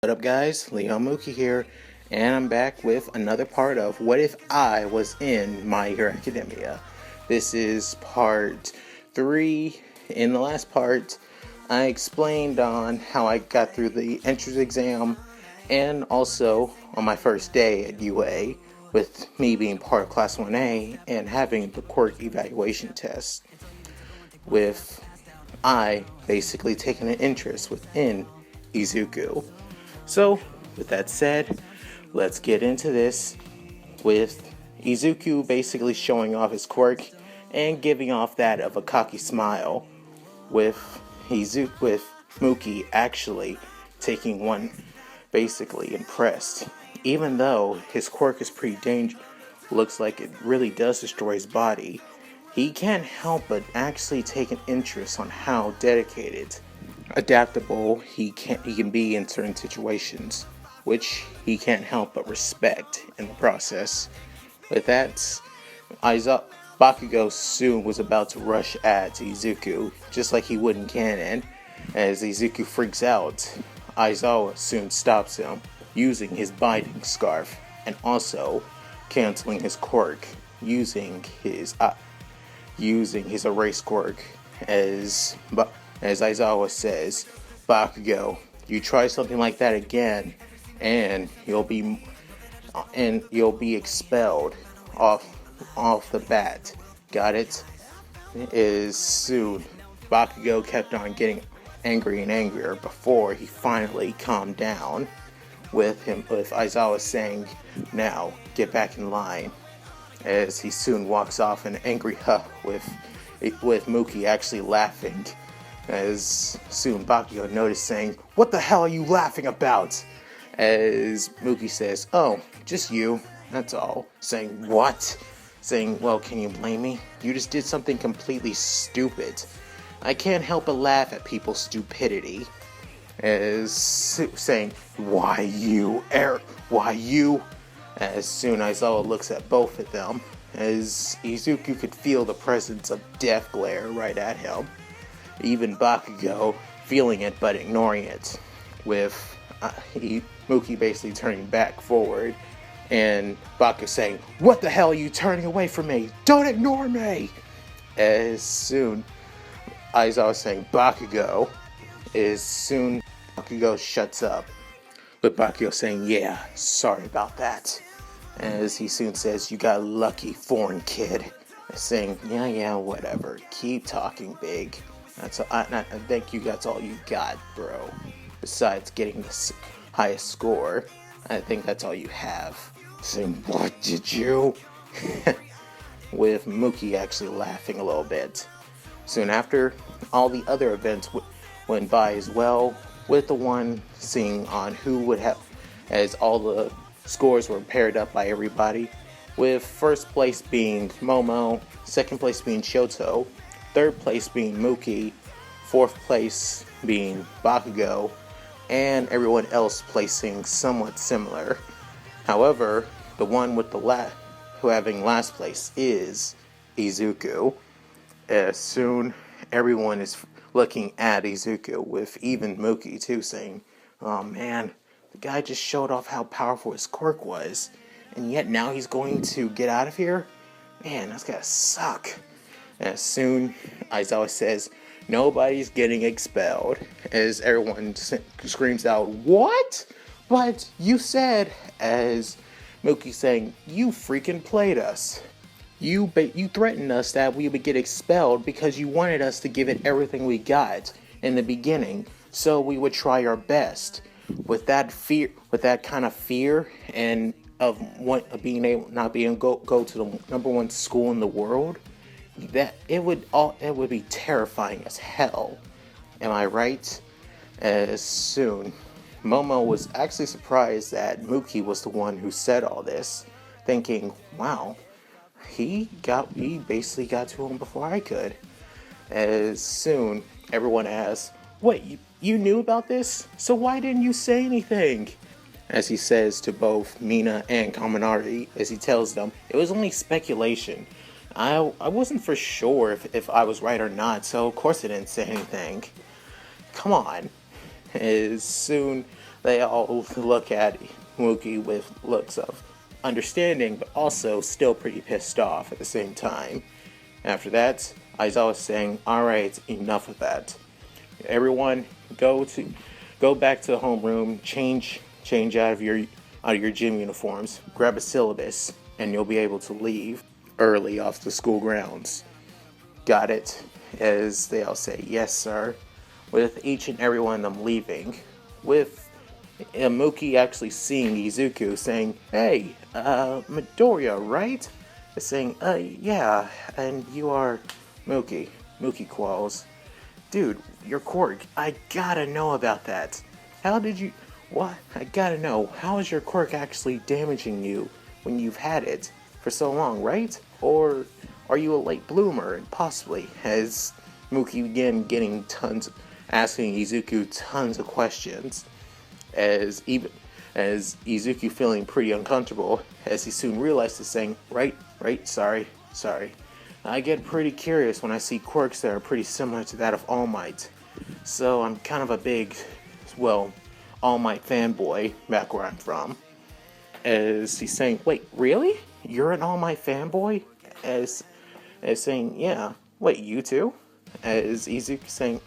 What up guys, Mookie here, and I'm back with another part of What If I Was in My Hero Academia. This is part 3. In the last part, I explained on how I got through the entrance exam, and also on my first day at UA, with me being part of Class 1A and having the Quirk evaluation test, with I basically taking an interest within Izuku. So, with that said, let's get into this with Izuku basically showing off his quirk and giving off that of a cocky smile, with Mookie actually taking one, basically impressed. Even though his quirk is pretty dangerous, looks like it really does destroy his body, he can't help but actually take an interest on how dedicated, adaptable he can be in certain situations, which he can't help but respect in the process. With that, Bakugo soon was about to rush at Izuku, just like he would in canon. As Izuku freaks out, Aizawa soon stops him, using his binding scarf, and also canceling his quirk, using his erase quirk, as Aizawa says, "Bakugo, you try something like that again, and you'll be expelled off the bat. Got it?" Is soon Bakugo kept on getting angry and angrier before he finally calmed down, with Aizawa saying, "Now get back in line," as he soon walks off in an angry huff, with Mookie actually laughing, as soon Bakugo noticed, saying, "What the hell are you laughing about?" As Mookie says, "Oh, just you, that's all." Saying, "What?" Saying, "Well, can you blame me? You just did something completely stupid. I can't help but laugh at people's stupidity." As saying, Why you?" As soon as Aizawa looks at both of them, as Izuku could feel the presence of death glare right at him. Even Bakugo feeling it but ignoring it, with Mookie basically turning back forward, and Bakugo saying, "What the hell are you turning away from me? Don't ignore me!" As soon Aizawa saying, "Bakugo," is soon Bakugo shuts up, with Bakugo saying, "Yeah, sorry about that." As he soon says, "You got lucky, foreign kid." Saying, yeah, whatever. Keep talking big. I think that's all you got, bro. Besides getting the highest score, I think that's all you have." Saying, "What did you?" With Mookie actually laughing a little bit. Soon after, all the other events went by as well, with the one seeing on who would have, as all the scores were paired up by everybody, with first place being Momo, second place being Shoto, third place being Mookie, fourth place being Bakugo, and everyone else placing somewhat similar. However, the one with who having last place is Izuku. As soon everyone is looking at Izuku, with even Mookie too saying, "Oh man, the guy just showed off how powerful his quirk was, and yet now he's going to get out of here? Man, that's gotta suck." As soon Aizawa says, "Nobody's getting expelled," as everyone screams out, "What? But you said," as Mookie saying, "You freaking played us. You threatened us that we would get expelled because you wanted us to give it everything we got in the beginning, so we would try our best." With that kind of fear, and of not being able to go to the number one school in the world, that it would be terrifying as hell. Am I right? As soon Momo was actually surprised that Mookie was the one who said all this, thinking, "Wow, he basically got to him before I could." As soon everyone asks, "Wait, you knew about this? So why didn't you say anything?" As he says to both Mina and Kaminari, as he tells them, "It was only speculation. I wasn't for sure if I was right or not, so of course I didn't say anything." Come on. As soon They all look at Mookie with looks of understanding, but also still pretty pissed off at the same time. After that, Aizawa's saying, "Alright, enough of that. Everyone, go back to the homeroom, change out of your gym uniforms, grab a syllabus, and you'll be able to leave early off the school grounds." Got it? As they all say, "Yes, sir," with each and every one of them leaving, with Mookie actually seeing Izuku saying, "Hey, Midoriya, right?" Saying, yeah, and you are Mookie. Mookie quals. "Dude, your quirk, I gotta know about that. How did you... What? I gotta know, how is your quirk actually damaging you when you've had it for so long, right? Or are you a late bloomer?" And possibly, as Mookie began asking Izuku tons of questions, as Izuku feeling pretty uncomfortable, as he soon realizes, saying, right, sorry. I get pretty curious when I see quirks that are pretty similar to that of All Might. So I'm kind of a big, All Might fanboy back where I'm from." As he's saying, "Wait, really? You're an All Might fanboy?" As saying, "Yeah. Wait, you too?" As Izuku saying,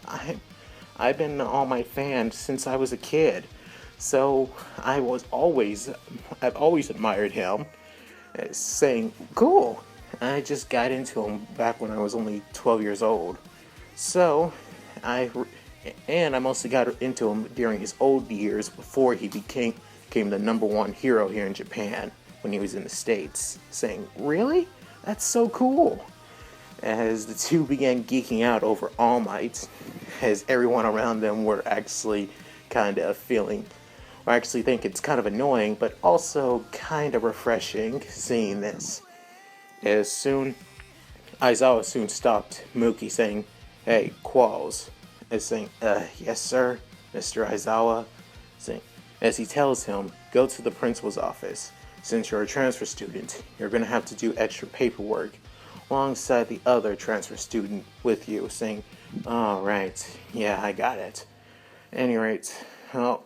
I've been an All Might fan since I was a kid. So I've always admired him." Saying, "Cool. I just got into him back when I was only 12 years old. So I mostly got into him during his old years before he became the #1 hero here in Japan when he was in the States." Saying, "Really? That's so cool." As the two began geeking out over All Might, as everyone around them were actually actually think it's kind of annoying, but also kind of refreshing seeing this. As soon, Aizawa soon stopped Mookie saying, "Hey, Qualls." As saying, "Yes, sir, Mr. Aizawa." Saying, as he tells him, "Go to the principal's office. Since you're a transfer student, you're going to have to do extra paperwork alongside the other transfer student with you." Saying, "Oh, right, yeah, I got it." Any rate, well,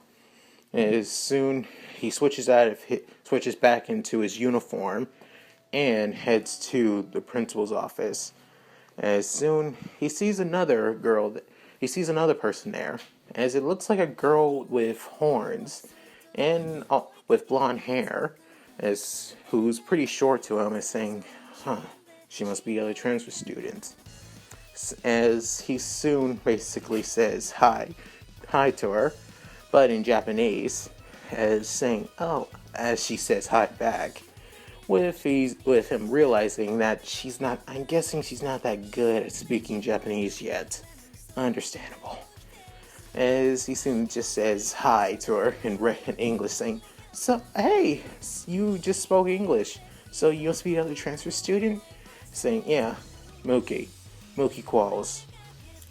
as soon he switches back into his uniform and heads to the principal's office. As soon he sees another person there, as it looks like a girl with horns and with blonde hair, who's pretty short to him, is saying, she must be a transfer student." As he soon basically says hi to her, but in Japanese, as saying, "Oh," as she says hi back, with him realizing that I'm guessing she's not that good at speaking Japanese yet. Understandable. As he soon just says hi to her in English, saying, "So, hey, you just spoke English, so you must be another transfer student?" Saying, "Yeah, Mookie Qualls.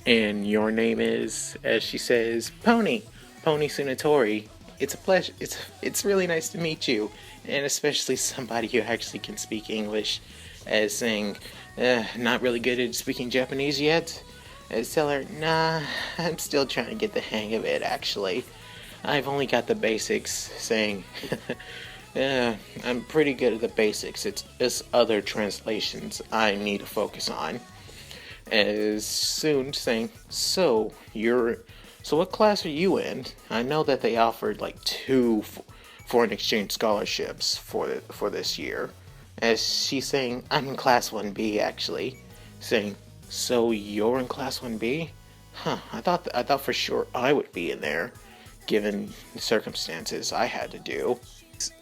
And your name is," as she says, Pony Sunatori. It's a pleasure. It's really nice to meet you, and especially somebody who actually can speak English." As saying, "Not really good at speaking Japanese yet." As tell her, "Nah, I'm still trying to get the hang of it, actually. I've only got the basics." Saying, "I'm pretty good at the basics. It's other translations I need to focus on." As soon saying, So what class are you in? I know that they offered like 2 foreign exchange scholarships for this year." As she's saying, "I'm in class 1B, actually." Saying, "So you're in class 1B? Huh, I thought for sure I would be in there, given the circumstances I had to do."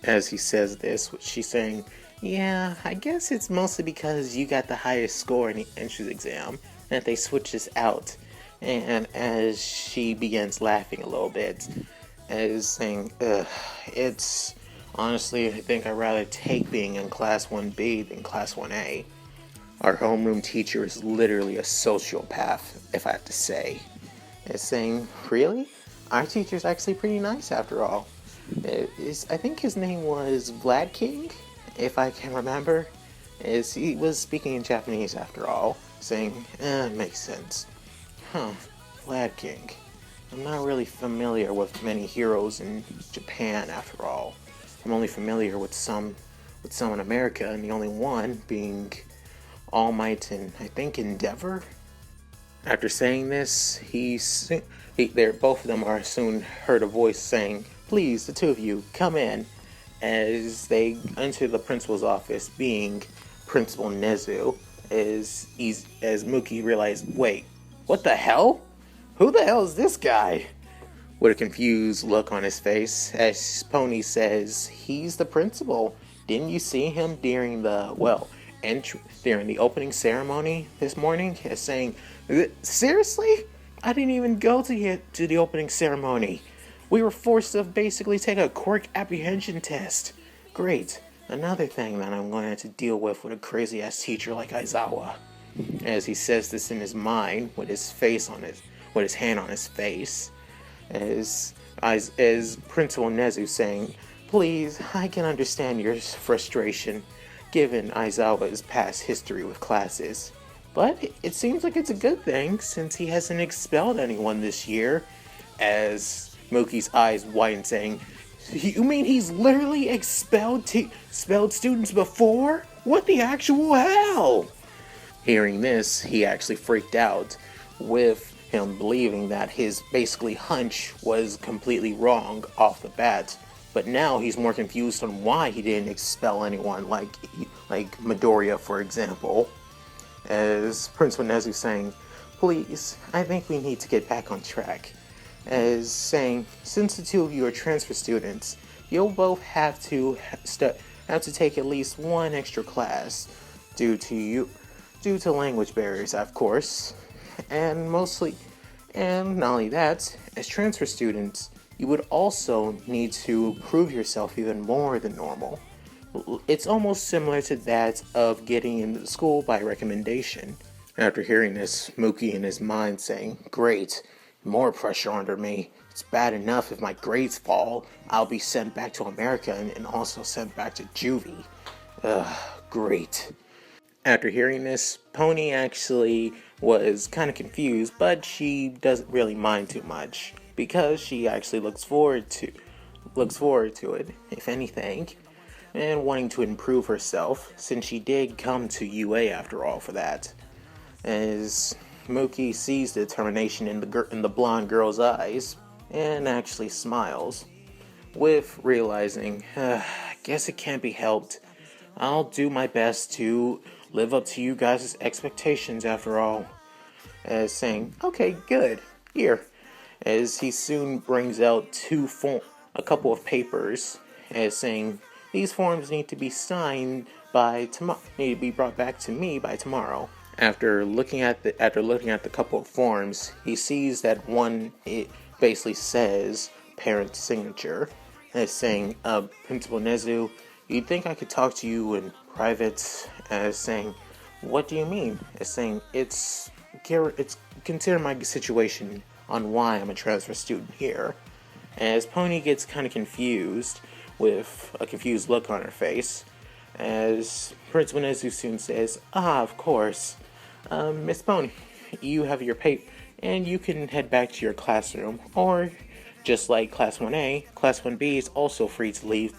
As he says this, she's saying, "Yeah, I guess it's mostly because you got the highest score in the entrance exam that they switched us out." And as she begins laughing a little bit, as saying, it's honestly, I think I'd rather take being in class 1B than class 1A. Our homeroom teacher is literally a sociopath, if I have to say." As saying, "Really? Our teacher's actually pretty nice after all. I think his name was Vlad King, if I can remember." As he was speaking in Japanese after all. Saying, "Makes sense. Huh, Vlad King. I'm not really familiar with many heroes in Japan after all. I'm only familiar with some in America, and the only one being All Might and I think Endeavor. After saying this, both of them are soon heard a voice saying, "Please, the two of you, come in." As they enter the principal's office, being Principal Nezu, as Mookie realized, wait, what the hell? Who the hell is this guy? With a confused look on his face, as Pony says, "He's the principal. Didn't you see him during during the opening ceremony this morning?" As saying, "Seriously? I didn't even go to the opening ceremony. We were forced to basically take a Quirk apprehension test. Great. Another thing that I'm going to have to deal with a crazy-ass teacher like Aizawa." As he says this in his mind, with his hand on his face, as Principal Nezu saying, "Please, I can understand your frustration, given Aizawa's past history with classes. But it seems like it's a good thing, since he hasn't expelled anyone this year." As Mookie's eyes widen, saying, "You mean he's literally expelled students before? What the actual hell?" Hearing this, he actually freaked out, with him believing that his basically hunch was completely wrong off the bat. But now he's more confused on why he didn't expel anyone, like Midoriya, for example. As Principal Nezu saying, "Please, I think we need to get back on track." As saying, "Since the two of you are transfer students, you'll both have to take at least one extra class due to language barriers, of course. And not only that, as transfer students, you would also need to prove yourself even more than normal. It's almost similar to that of getting into school by recommendation." After hearing this, Mookie in his mind saying, "Great, more pressure under me. It's bad enough if my grades fall, I'll be sent back to America and also sent back to juvie. Great." After hearing this, Pony actually was kind of confused, but she doesn't really mind too much, because she actually looks forward to it, if anything, and wanting to improve herself, since she did come to UA after all for that. As Mookie sees the determination in the blonde girl's eyes, and actually smiles, with realizing, "I guess it can't be helped. I'll do my best to live up to you guys' expectations after all." As saying, "Okay, good. Here." As he soon brings out a couple of papers, as saying, "These forms need to be signed by tomorrow. Need to be brought back to me by tomorrow." After looking at the couple of forms, he sees that one, it basically says parent signature, as saying, "Principal Nezu, you'd think I could talk to you in private." As saying, "What do you mean?" As saying, it's consider my situation on why I'm a transfer student here." As Pony gets kind of confused, with a confused look on her face, as Principal Nezu soon says, "Of course. Miss Pony, you have your paper, and you can head back to your classroom, or just like Class 1A, Class 1B is also free to leave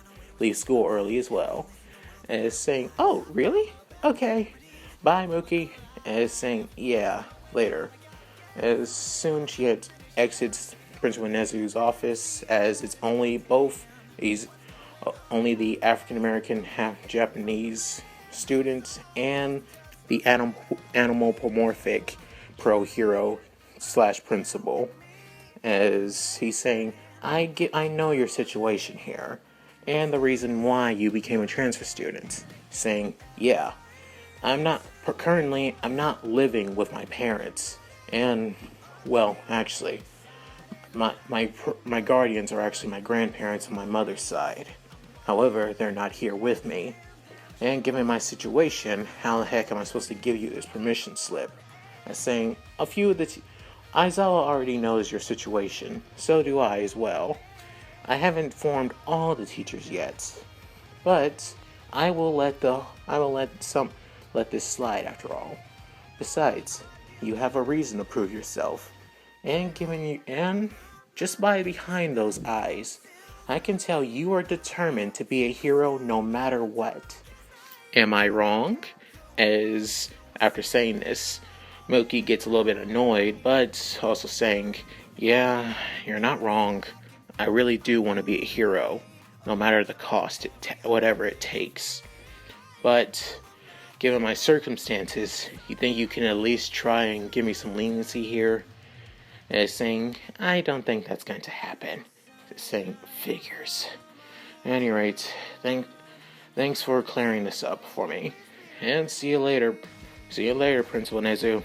school early as well." As saying, "Oh, really? Okay. Bye, Mookie." As saying, "Yeah, later." As soon she exits Principal Nezu's office, as it's only the African American, half Japanese student and the animalpomorphic pro hero / principal. As he's saying, I know your situation here, and the reason why you became a transfer student." Saying, "Yeah, I'm not living with my parents, and, well, actually, my guardians are actually my grandparents on my mother's side. However, they're not here with me. And given my situation, how the heck am I supposed to give you this permission slip?" As saying, Aizawa already knows your situation, so do I as well. I haven't informed all the teachers yet, but I will let this slide after all. Besides, you have a reason to prove yourself. and just by behind those eyes, I can tell you are determined to be a hero no matter what. Am I wrong? As after saying this, Mookie gets a little bit annoyed, but also saying, yeah, you're not wrong. I really do want to be a hero, no matter the cost, whatever it takes. But given my circumstances, you think you can at least try and give me some leniency here? As saying, I don't think that's going to happen. Saying, figures. At any rate, thanks for clearing this up for me. And see you later. See you later, Principal Nezu.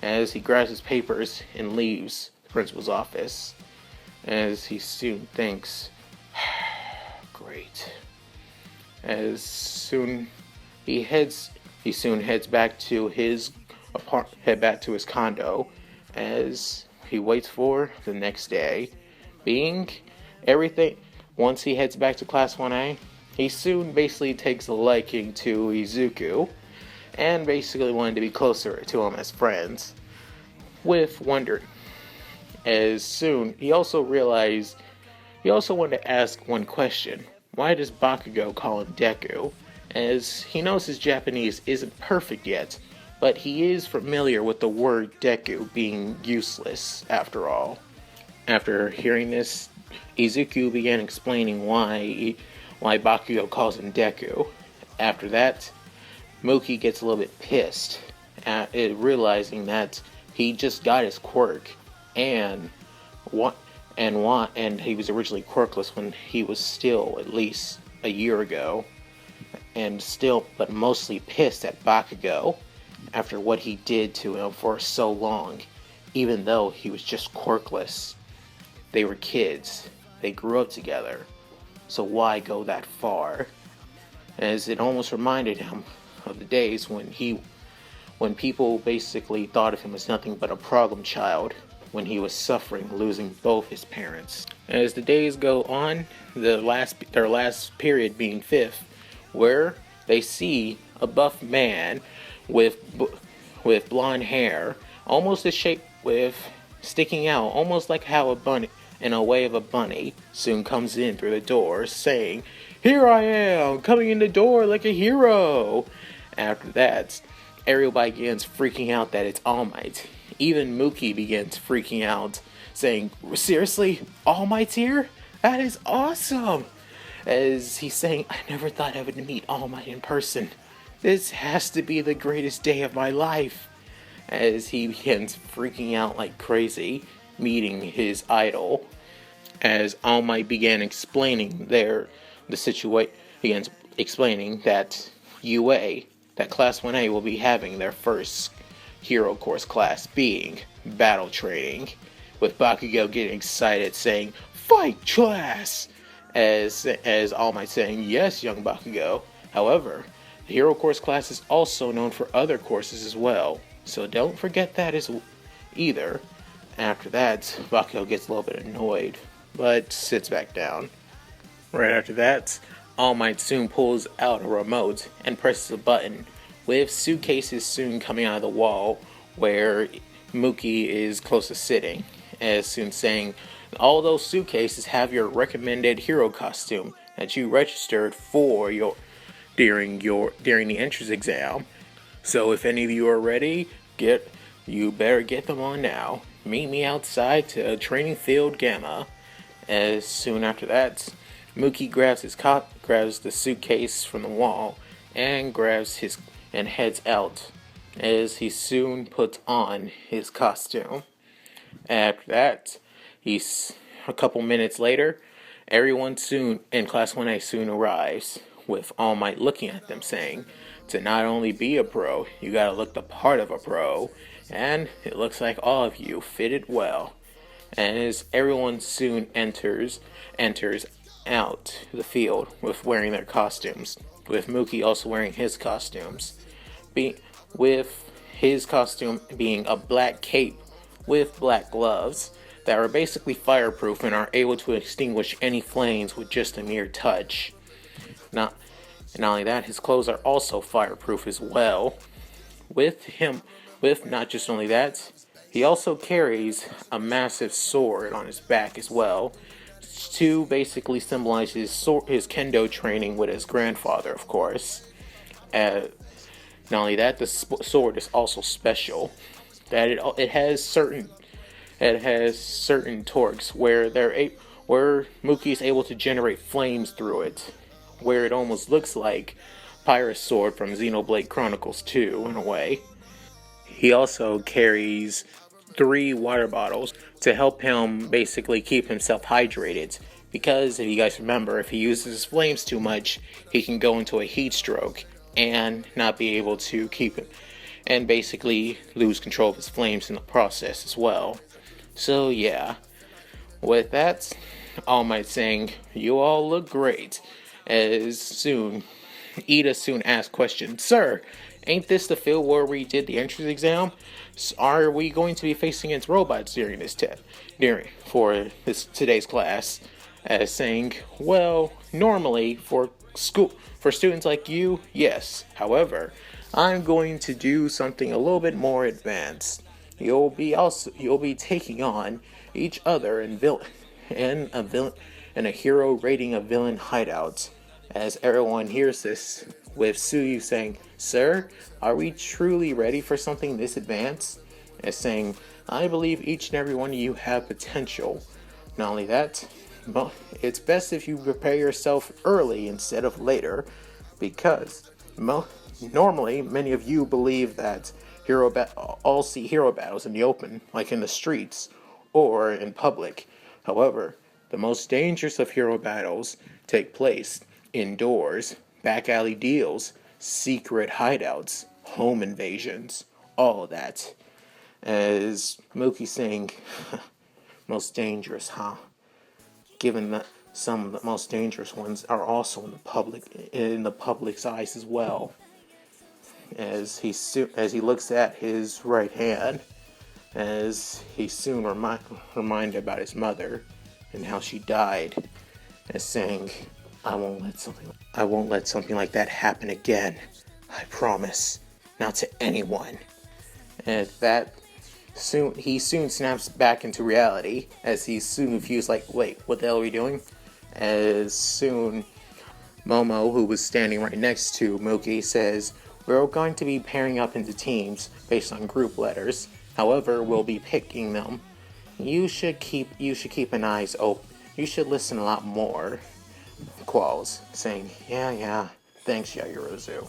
As he grabs his papers and leaves the principal's office. As he soon thinks, great. As soon he soon heads back to his condo. As he waits for the next day, being everything. Once he heads back to Class 1A, he soon basically takes a liking to Izuku, and basically wanted to be closer to him as friends. With wonder, as soon he also realized he also wanted to ask one question: why does Bakugo call him Deku? As he knows his Japanese isn't perfect yet, but he is familiar with the word Deku being useless after all. After hearing this, Izuku began explaining why Bakugo calls him Deku. After that, Mookie gets a little bit pissed at it, realizing that he just got his quirk, and he was originally quirkless when he was still at least a year ago, but mostly pissed at Bakugo after what he did to him for so long, even though he was just quirkless. They were kids. They grew up together. So why go that far? As it almost reminded him of the days when people basically thought of him as nothing but a problem child, when he was suffering, losing both his parents. As the days go on, their last period being 5th, where they see a buff man with blonde hair, almost the shape with sticking out, almost like how a bunny, in a way of a bunny, soon comes in through the door, saying, "Here I am, coming in the door like a hero." After that, everybody begins freaking out that it's All Might. Even Mookie begins freaking out, saying, "Seriously, All Might's here? That is awesome!" As he's saying, "I never thought I would meet All Might in person. This has to be the greatest day of my life." As he begins freaking out like crazy, meeting his idol. As All Might began explaining the situation, begins explaining that Class 1A will be having their first hero course class being battle training, with Bakugo getting excited saying, "Fight class!" As All Might saying, "Yes, young Bakugo. However, the hero course class is also known for other courses as well, so don't forget that either." After that, Bakugo gets a little bit annoyed, but sits back down. Right after that, All Might soon pulls out a remote and presses a button, with suitcases soon coming out of the wall where Mookie is close to sitting, as soon saying, "All those suitcases have your recommended hero costume that you registered for during the entrance exam. So if any of you are ready, you better get them on now. Meet me outside to Training Field Gamma." As soon after that, Mookie grabs the suitcase from the wall and heads out, as he soon puts on his costume. After that, a couple minutes later, everyone soon in Class 1A soon arrives, with All Might looking at them saying, "To not only be a pro, you gotta look the part of a pro, and it looks like all of you fitted well." And as everyone soon enters out the field with wearing their costumes, with Mookie also wearing his costumes, with his costume being a black cape with black gloves that are basically fireproof and are able to extinguish any flames with just a mere touch. Not only that, his clothes are also fireproof as well. Not just only that, He also carries a massive sword on his back as well, to basically symbolize his kendo training with his grandfather, of course. Not only that, the sword is also special. That it has certain torques where where Mookie is able to generate flames through it, where it almost looks like Pyrrhus' sword from Xenoblade Chronicles 2 in a way. He also carries 3 water bottles to help him basically keep himself hydrated. Because if you guys remember, if he uses his flames too much, he can go into a heat stroke and not be able to keep it, and basically lose control of his flames in the process as well. So yeah, with that, All Might saying, "You all look great." Ida soon asked questions. "Sir, ain't this the field where we did the entrance exam? Are we going to be facing against robots during this today's class?" As saying, "Well, normally for students like you, yes. However, I'm going to do something a little bit more advanced. You'll be taking on each other in a hero raiding a villain hideout." As everyone hears this, with Suyu saying, "Sir, are we truly ready for something this advanced?" As saying, "I believe each and every one of you have potential. Not only that, but it's best if you prepare yourself early instead of later, because normally many of you believe that all see hero battles in the open, like in the streets or in public. However, the most dangerous of hero battles take place indoors, back alley deals, secret hideouts, home invasions, all of that." As Mookie saying, "Most dangerous, huh? Given that some of the most dangerous ones are also in the public's eyes as well." As he looks at his right hand, as he soon reminded about his mother and how she died, as saying, I won't let something like that happen again. I promise. Not to anyone." And he soon snaps back into reality, as he's soon confused, like, "Wait, what the hell are we doing?" As soon Momo, who was standing right next to Mookie, says, "We're going to be pairing up into teams based on group letters. However, we'll be picking them. You should keep an eyes open. You should listen a lot more." Qualls saying, "Yeah, thanks, Yaoyorozu."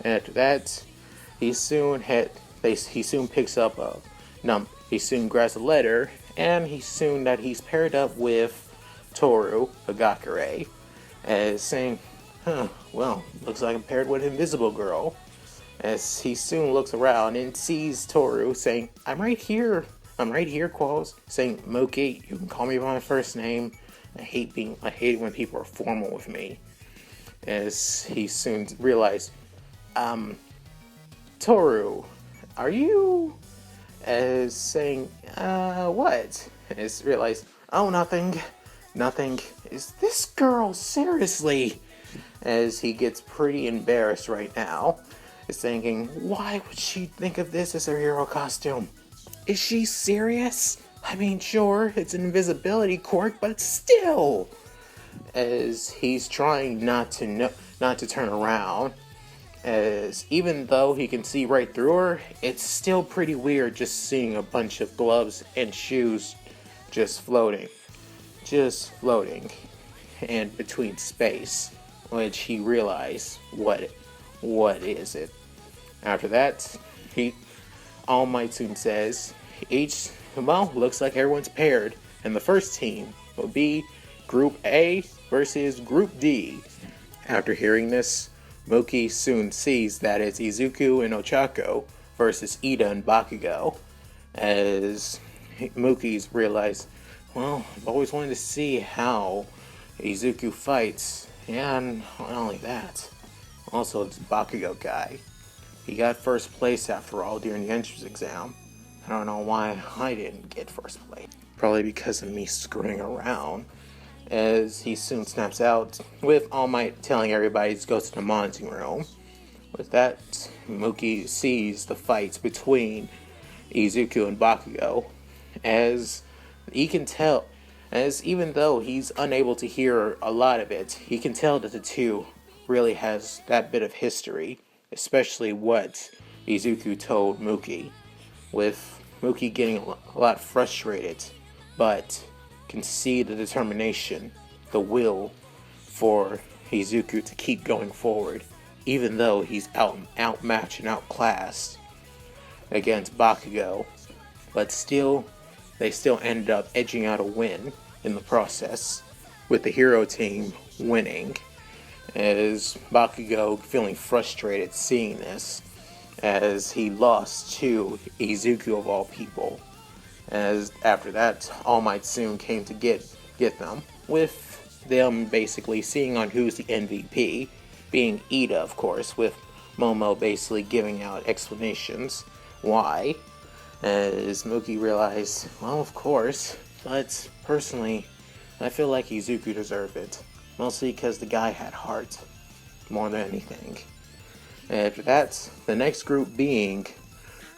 And after that, he soon grabs a letter, and he's paired up with Toru Hagakure, as saying, "Well, looks like I'm paired with Invisible Girl." As he soon looks around and sees Toru saying, I'm right here, Qualls," saying, "Mookie, you can call me by my first name. I hate it when people are formal with me." As he soon realized, "Toru, are you?" As saying, "What?" As realized, "Oh, nothing. Is this girl seriously?" As he gets pretty embarrassed right now, is thinking, why would she think of this as her hero costume? Is she serious? I mean, sure, it's an invisibility quirk, but still. As he's trying not to turn around, as even though he can see right through her, it's still pretty weird just seeing a bunch of gloves and shoes just floating, and between space, which he realized, what is it? After that, All Might soon says, looks like everyone's paired, and the first team will be Group A versus Group D. After hearing this, Mookie soon sees that it's Izuku and Ochako versus Ida and Bakugo. As Mookie's realized, I've always wanted to see how Izuku fights, and not only that, also this Bakugo guy. He got first place after all during the entrance exam. I don't know why I didn't get first place. Probably because of me screwing around. As he soon snaps out, with All Might telling everybody to go to the monitoring room. With that, Mookie sees the fights between Izuku and Bakugo, as he can tell, as even though he's unable to hear a lot of it, he can tell that the two really has that bit of history, especially what Izuku told Mookie, with Mookie getting a lot frustrated, but can see the determination, the will for Izuku to keep going forward, even though he's outmatched and outclassed against Bakugo. But still, they still ended up edging out a win in the process, with the hero team winning, as Bakugo feeling frustrated seeing this, as he lost to Izuku of all people. As after that, All Might soon came to get them, with them basically seeing on who's the MVP, being Ida, of course, with Momo basically giving out explanations why, as Mookie realized, well, of course, but personally, I feel like Izuku deserved it, mostly because the guy had heart, more than anything. And after that, the next group being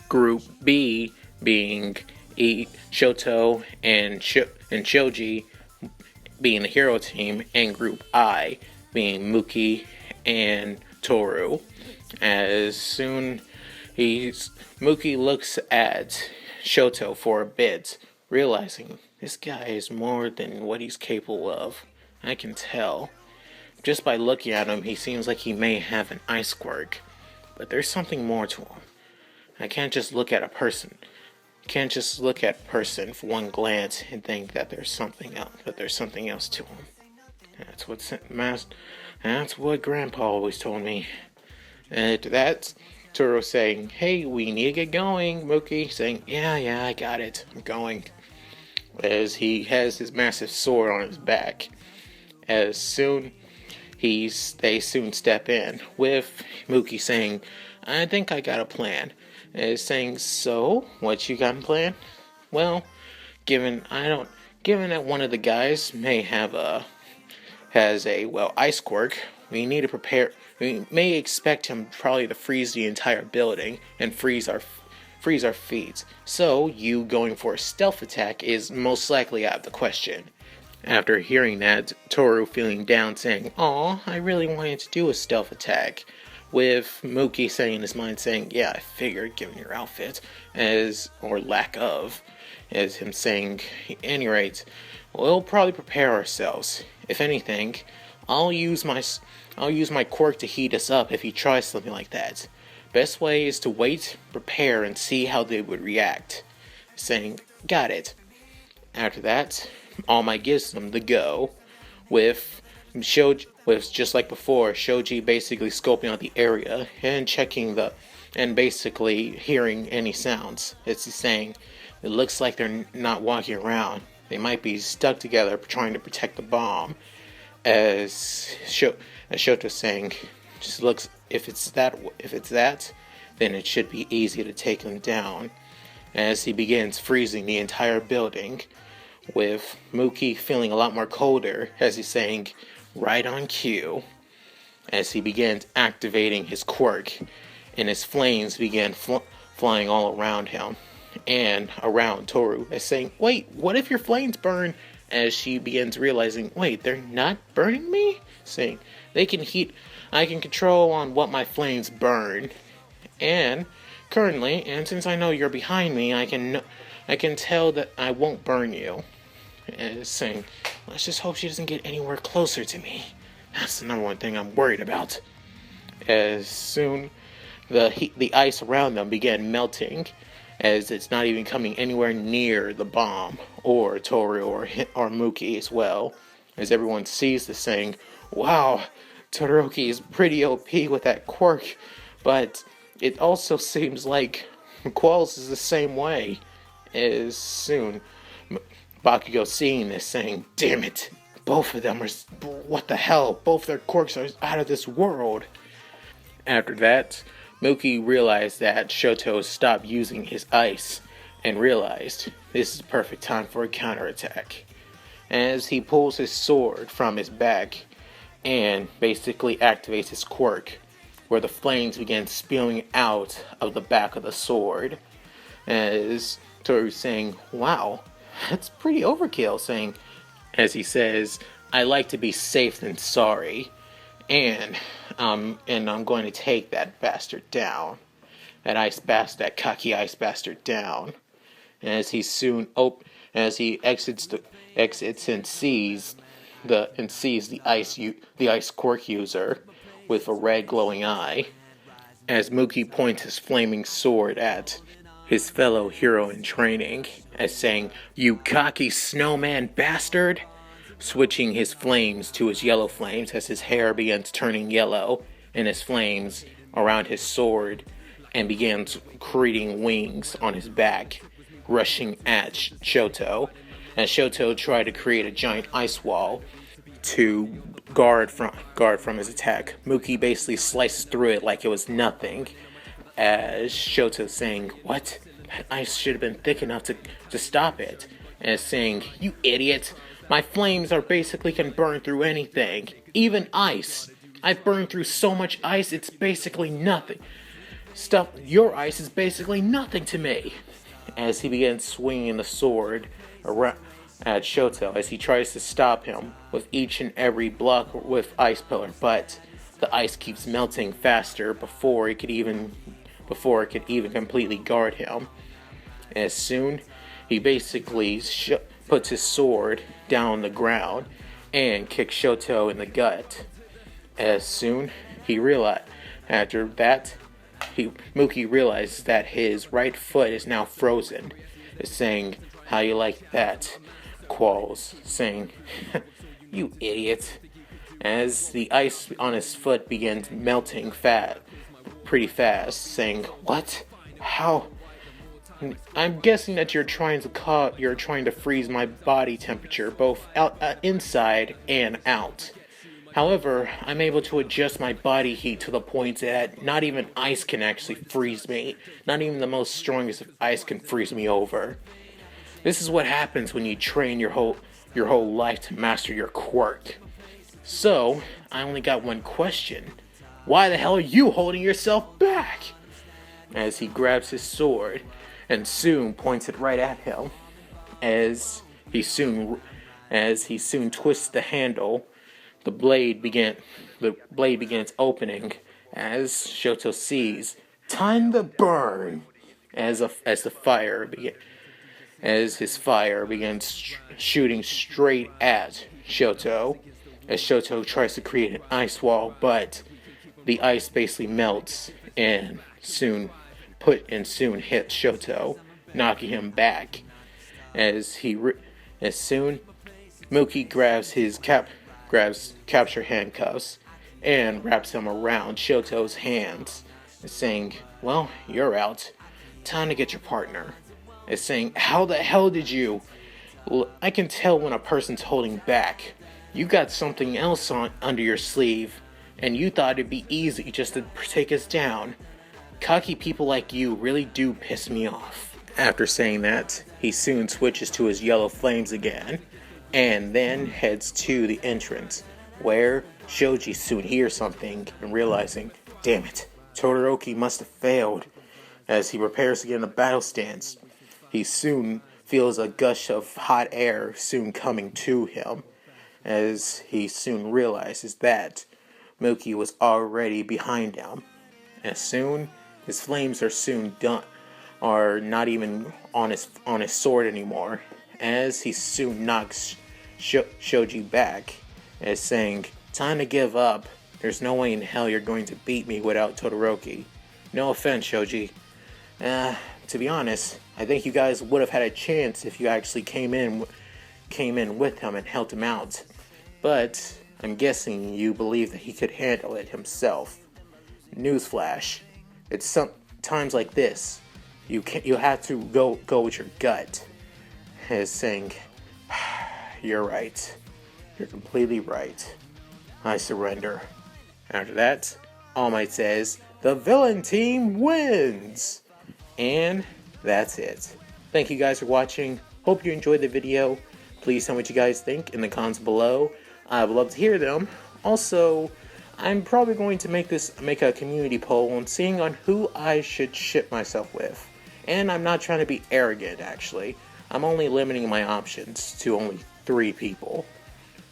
Group B, being Shoto and Shoji being the hero team, and Group I being Mookie and Toru. As soon Mookie looks at Shoto for a bit, realizing this guy is more than what he's capable of. I can tell. Just by looking at him, he seems like he may have an ice quirk, but there's something more to him. I can't just look at a person. Can't just look at a person for one glance and think that there's something else. That there's something else to him. That's what Grandpa always told me. And after that, Toru saying, "Hey, we need to get going." Mookie saying, "Yeah, I got it. I'm going." As he has his massive sword on his back. As soon they soon step in, with Mookie saying, "I think I got a plan." And saying, "So, what you got in plan?" "Well, given that one of the guys may has a ice quirk, we need to prepare. We may expect him probably to freeze the entire building and freeze our feet. So you going for a stealth attack is most likely out of the question." After hearing that, Toru feeling down, saying, "Aw, I really wanted to do a stealth attack." With Mookie saying in his mind, saying, "Yeah, I figured, given your outfit," or lack of, as him saying, "At any rate, we'll probably prepare ourselves. If anything, I'll use my quirk to heat us up if he tries something like that. Best way is to wait, prepare, and see how they would react." Saying, "Got it." After that, All Might gives them the go, with just like before, Shoji basically scoping out the area and checking and basically hearing any sounds. It's saying, "It looks like they're not walking around. They might be stuck together trying to protect the bomb." As Shoto saying, "Just looks, if it's that, then it should be easy to take them down." As he begins freezing the entire building, with Mookie feeling a lot more colder, as he's saying, "Right on cue," as he begins activating his quirk, and his flames began flying all around him and around Toru, as saying, "Wait, what if your flames burn?" As she begins realizing, "Wait, they're not burning me?" Saying, I can control on what my flames burn, and currently, and since I know you're behind me, I can tell that I won't burn you." And saying, "Let's just hope she doesn't get anywhere closer to me. That's the number one thing I'm worried about." As soon the ice around them began melting, as it's not even coming anywhere near the bomb or Toru or Mookie as well. As everyone sees this, saying, "Wow, Todoroki is pretty OP with that quirk," but it also seems like Qualls is the same way. As soon Bakugo seeing this, saying, "Damn it, both of them are, what the hell, both their quirks are out of this world." After that, Mookie realized that Shoto stopped using his ice, and realized this is the perfect time for a counterattack. As he pulls his sword from his back, and basically activates his quirk, where the flames begin spewing out of the back of the sword. as Toru's saying, wow, that's pretty overkill, saying, as he says, I like to be safe than sorry, and I'm going to take that bastard down, that cocky ice bastard down. As he exits and sees the ice Quirk user with a red glowing eye, as Mookie points his flaming sword at his fellow hero in training, as saying, "You cocky snowman bastard!" Switching his flames to his yellow flames as his hair begins turning yellow and his flames around his sword and begins creating wings on his back, rushing at Shoto. As Shoto tried to create a giant ice wall to guard from his attack, Mookie basically slices through it like it was nothing, as Shoto saying, "What? That ice should have been thick enough to stop it." And saying, "You idiot, my flames can burn through anything, even ice. I've burned through so much ice, it's basically nothing. Your ice is basically nothing to me." As he begins swinging the sword around at Shoto as he tries to stop him with each and every block with ice pillar, but the ice keeps melting faster before it could even completely guard him. As soon he basically puts his sword down the ground and kicks Shoto in the gut. As soon after that, Mookie realizes that his right foot is now frozen, saying, "How you like that?" Qualls, saying, "You idiot." As the ice on his foot begins melting pretty fast, saying, "What? How? I'm guessing that you're trying to freeze my body temperature, both inside and out. However, I'm able to adjust my body heat to the point that not even ice can actually freeze me. Not even the most strongest of ice can freeze me over. This is what happens when you train your whole life to master your quirk. So, I only got one question. Why the hell are you holding yourself back?" As he grabs his sword and soon points it right at him. As he soon twists the handle, the blade begins opening as Shoto sees, "Time to burn!" As his fire begins shooting straight at Shoto, as Shoto tries to create an ice wall, but the ice basically melts and soon hits Shoto, knocking him back. As soon Mookie grabs capture handcuffs and wraps him around Shoto's hands, saying, "Well, you're out. Time to get your partner." Is saying, "How the hell did you? I can tell when a person's holding back. You got something else under your sleeve, and you thought it'd be easy just to take us down. Cocky people like you really do piss me off." After saying that, he soon switches to his yellow flames again, and then heads to the entrance, where Shoji soon hears something and realizing, damn it, Todoroki must have failed. As he prepares to get in the battle stance, he soon feels a gush of hot air soon coming to him, as he soon realizes that Mookie was already behind him. As soon his flames are not even on his sword anymore, as he soon knocks Shoji back, as saying, "Time to give up. There's no way in hell you're going to beat me without Todoroki. No offense, Shoji. To be honest, I think you guys would have had a chance if you actually came in with him and helped him out. But I'm guessing you believe that he could handle it himself. Newsflash: it's some times like this. You have to go with your gut." As saying, "You're right. You're completely right. I surrender." After that, All Might says, "The villain team wins!" And that's it. Thank you guys for watching. Hope you enjoyed the video. Please tell me what you guys think in the comments below. I would love to hear them. Also, I'm probably going to make a community poll on seeing on who I should ship myself with. And I'm not trying to be arrogant, actually. I'm only limiting my options to only 3 people.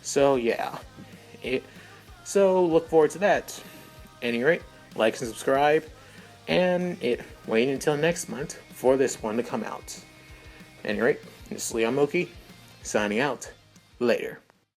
So yeah, so look forward to that. At any rate, like and subscribe, and wait until next month for this one to come out. At any rate, this is Mookie, signing out. Later.